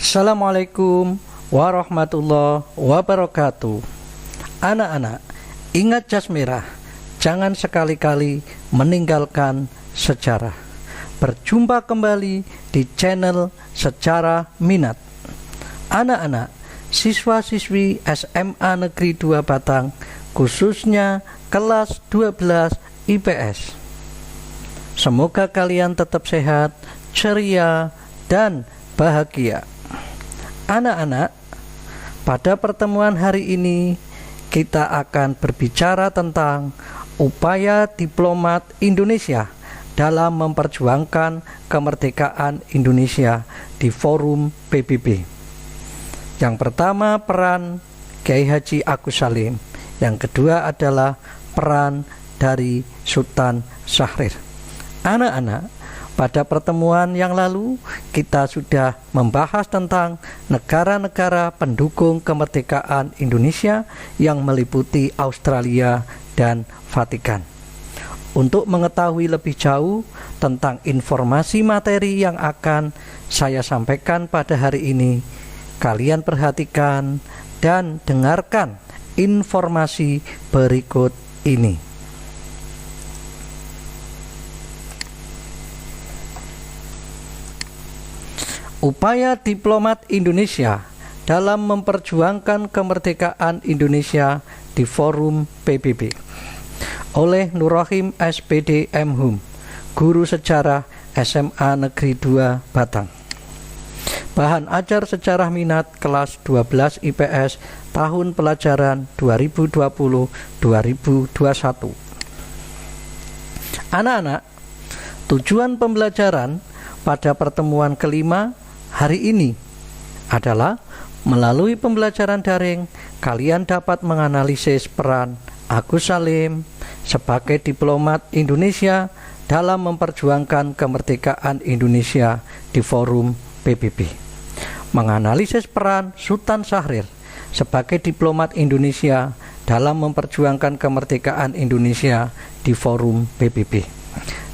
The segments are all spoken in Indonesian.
Assalamualaikum warahmatullahi wabarakatuh. Anak-anak, ingat jas merah. Jangan sekali-kali meninggalkan sejarah. Berjumpa kembali di channel Sejarah Minat. Anak-anak, siswa-siswi SMA Negeri 2 Batang, khususnya kelas 12 IPS. Semoga kalian tetap sehat, ceria, dan bahagia. Anak-anak, pada pertemuan hari ini kita akan berbicara tentang upaya diplomat Indonesia dalam memperjuangkan kemerdekaan Indonesia di forum PBB. Yang pertama, peran Kiai Haji Agus Salim. Yang kedua adalah peran dari Sultan Syahrir. Anak-anak, pada pertemuan yang lalu kita sudah membahas tentang negara-negara pendukung kemerdekaan Indonesia yang meliputi Australia dan Vatikan. Untuk mengetahui lebih jauh tentang informasi materi yang akan saya sampaikan pada hari ini, kalian perhatikan dan dengarkan informasi berikut ini. Upaya diplomat Indonesia dalam memperjuangkan kemerdekaan Indonesia di forum PBB oleh Nur Rahim SPD MHum, Guru Sejarah SMA Negeri 2 Batang. Bahan ajar sejarah minat kelas 12 IPS tahun pelajaran 2020-2021. Anak-anak, tujuan pembelajaran pada pertemuan kelima hari ini adalah melalui pembelajaran daring, kalian dapat menganalisis peran Agus Salim sebagai diplomat Indonesia dalam memperjuangkan kemerdekaan Indonesia di forum PBB. Menganalisis peran Sultan Syahrir sebagai diplomat Indonesia dalam memperjuangkan kemerdekaan Indonesia di forum PBB.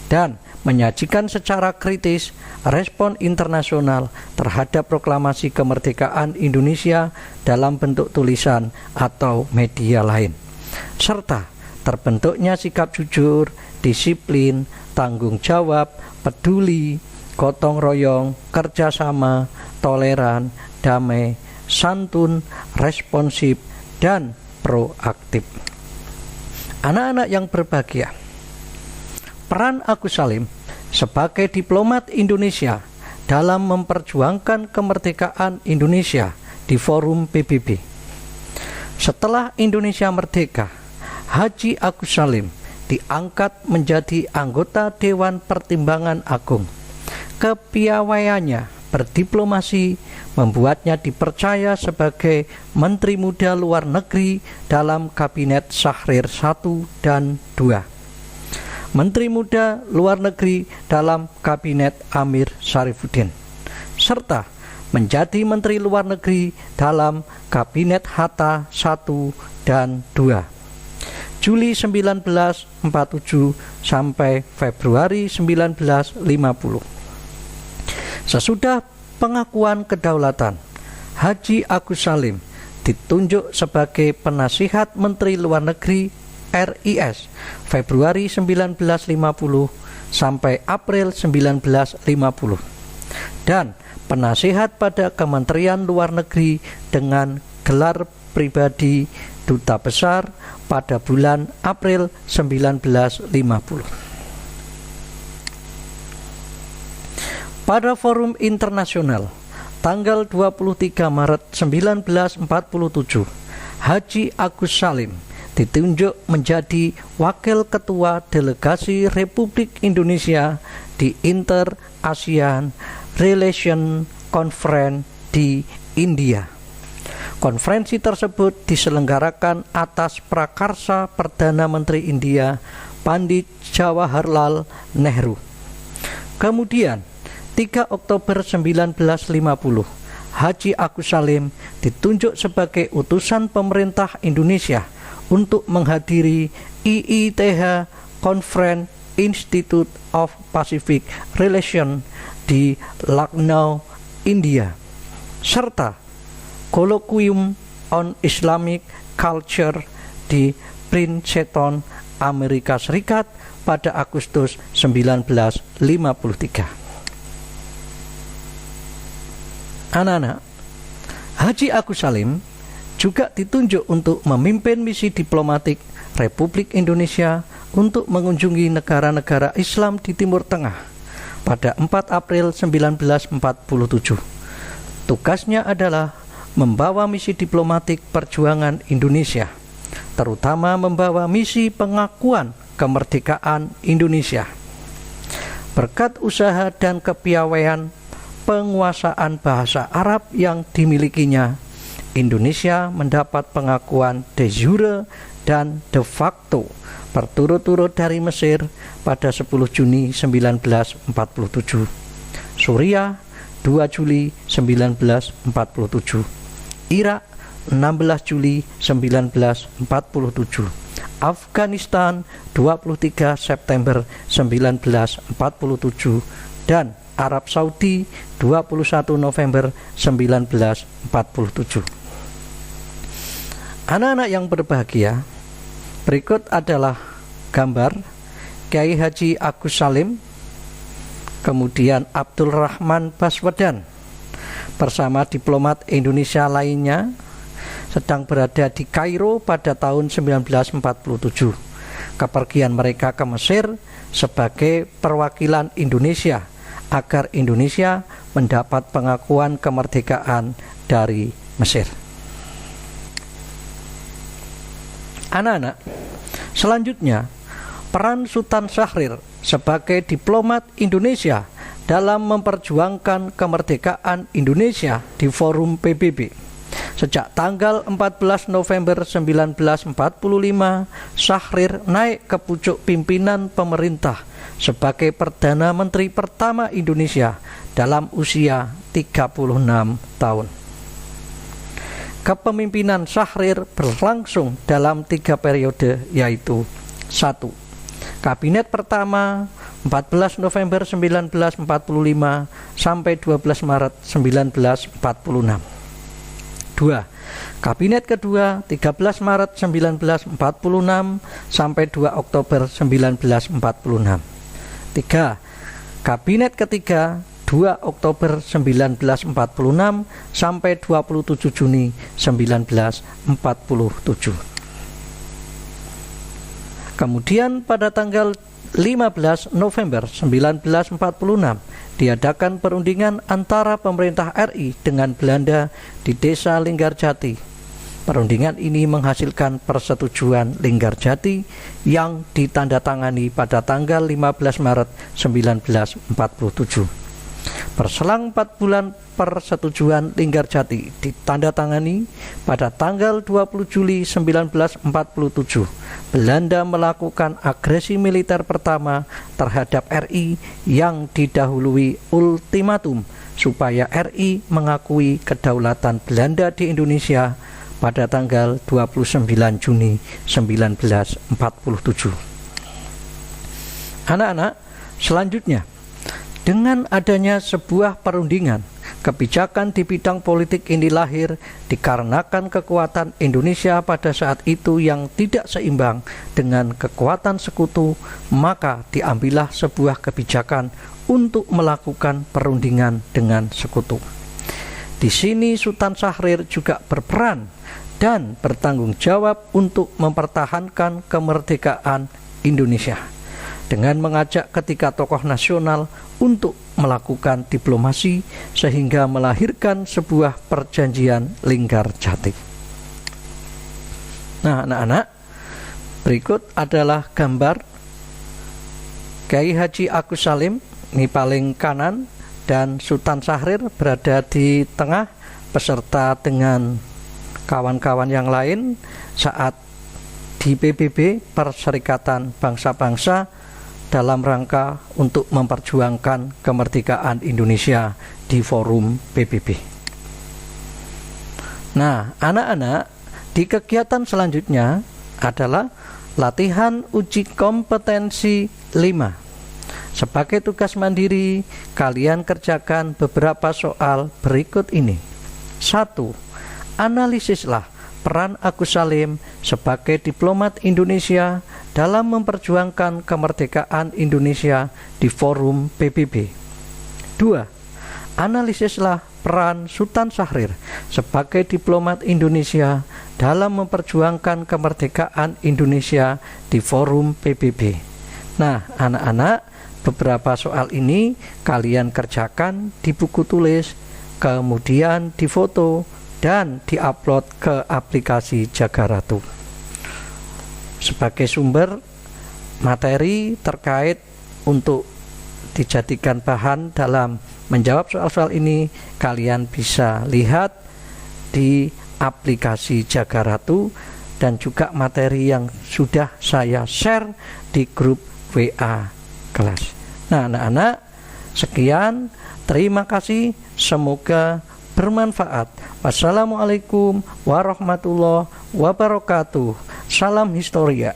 Dan menyajikan secara kritis respon internasional terhadap proklamasi kemerdekaan Indonesia dalam bentuk tulisan atau media lain, serta terbentuknya sikap jujur, disiplin, tanggung jawab, peduli, gotong royong, kerjasama, toleran, damai, santun, responsif, dan proaktif. Anak-anak yang berbahagia, peran Agus Salim sebagai diplomat Indonesia dalam memperjuangkan kemerdekaan Indonesia di forum PBB. Setelah Indonesia merdeka, Haji Agus Salim diangkat menjadi anggota Dewan Pertimbangan Agung. Kepiawaiannya berdiplomasi membuatnya dipercaya sebagai Menteri Muda Luar Negeri dalam Kabinet Syahrir I dan II. Menteri Muda Luar Negeri dalam Kabinet Amir Syarifuddin, serta menjadi Menteri Luar Negeri dalam Kabinet Hatta I dan II, Juli 1947 sampai Februari 1950. Sesudah pengakuan kedaulatan, Haji Agus Salim ditunjuk sebagai penasihat Menteri Luar Negeri RIS Februari 1950 sampai April 1950 dan penasihat pada Kementerian Luar Negeri dengan gelar pribadi Duta Besar pada bulan April 1950. Pada forum internasional tanggal 23 Maret 1947, Haji Agus Salim ditunjuk menjadi Wakil Ketua Delegasi Republik Indonesia di Inter-ASEAN Relation Conference di India. Konferensi tersebut diselenggarakan atas prakarsa Perdana Menteri India Pandit Jawaharlal Nehru. Kemudian 3 Oktober 1950, Haji Agus Salim ditunjuk sebagai utusan pemerintah Indonesia untuk menghadiri IITH Conference Institute of Pacific Relations di Lucknow, India. serta Colloquium on Islamic Culture di Princeton, Amerika Serikat pada Agustus 1953. Anak-anak, Haji Agus Salim juga ditunjuk untuk memimpin misi diplomatik Republik Indonesia untuk mengunjungi negara-negara Islam di Timur Tengah pada 4 April 1947. Tugasnya adalah membawa misi diplomatik perjuangan Indonesia, terutama membawa misi pengakuan kemerdekaan Indonesia. Berkat usaha dan kepiawaian penguasaan bahasa Arab yang dimilikinya, Indonesia mendapat pengakuan de jure dan de facto berturut-turut dari Mesir pada 10 Juni 1947, Suriah 2 Juli 1947, Irak 16 Juli 1947, Afghanistan 23 September 1947, dan Arab Saudi 21 November 1947. Anak-anak yang berbahagia, berikut adalah gambar Kiai Haji Agus Salim, kemudian Abdul Rahman Baswedan bersama diplomat Indonesia lainnya sedang berada di Kairo pada tahun 1947. Kepergian mereka ke Mesir sebagai perwakilan Indonesia agar Indonesia mendapat pengakuan kemerdekaan dari Mesir. Anak-anak, selanjutnya peran Sultan Syahrir sebagai diplomat Indonesia dalam memperjuangkan kemerdekaan Indonesia di forum PBB. Sejak tanggal 14 November 1945, Syahrir naik ke pucuk pimpinan pemerintah sebagai Perdana Menteri pertama Indonesia dalam usia 36 tahun. Kepemimpinan Syahrir berlangsung dalam 3 periode, yaitu 1. Kabinet pertama 14 November 1945 sampai 12 Maret 1946. 2. Kabinet kedua 13 Maret 1946 sampai 2 Oktober 1946. 3. Kabinet ketiga 2 Oktober 1946 sampai 27 Juni 1947. Kemudian pada tanggal 15 November 1946 diadakan perundingan antara pemerintah RI dengan Belanda di Desa Linggarjati. Perundingan ini menghasilkan persetujuan Linggarjati yang ditandatangani pada tanggal 15 Maret 1947. Berselang 4 bulan persetujuan Linggarjati ditandatangani, pada tanggal 20 Juli 1947 Belanda melakukan agresi militer pertama terhadap RI yang didahului ultimatum supaya RI mengakui kedaulatan Belanda di Indonesia pada tanggal 29 Juni 1947. Anak-anak, selanjutnya, dengan adanya sebuah perundingan, kebijakan di bidang politik ini lahir dikarenakan kekuatan Indonesia pada saat itu yang tidak seimbang dengan kekuatan sekutu, maka diambillah sebuah kebijakan untuk melakukan perundingan dengan sekutu. Di sini Sultan Syahrir juga berperan dan bertanggung jawab untuk mempertahankan kemerdekaan Indonesia dengan mengajak ketiga tokoh nasional untuk melakukan diplomasi sehingga melahirkan sebuah perjanjian Linggarjati. Nah, anak-anak, berikut adalah gambar Kiai Haji Agus Salim, ini paling kanan, dan Sultan Syahrir berada di tengah beserta dengan kawan-kawan yang lain saat di PBB, Perserikatan Bangsa-Bangsa, dalam rangka untuk memperjuangkan kemerdekaan Indonesia di forum PBB. Nah, anak-anak, di kegiatan selanjutnya adalah latihan uji kompetensi 5. Sebagai tugas mandiri, kalian kerjakan beberapa soal berikut ini. 1. Analisislah peran Agus Salim sebagai diplomat Indonesia dalam memperjuangkan kemerdekaan Indonesia di forum PBB. 2. Analisislah peran Sultan Syahrir sebagai diplomat Indonesia dalam memperjuangkan kemerdekaan Indonesia di forum PBB. Nah, anak-anak, beberapa soal ini kalian kerjakan di buku tulis, kemudian difoto dan diupload ke aplikasi Jaga Ratu. Sebagai sumber materi terkait untuk dijadikan bahan dalam menjawab soal-soal ini, kalian bisa lihat di aplikasi Jaga Ratu dan juga materi yang sudah saya share di grup WA kelas. Nah, anak-anak, sekian, terima kasih, semoga bermanfaat. Wassalamualaikum warahmatullahi wabarakatuh. Salam Historia.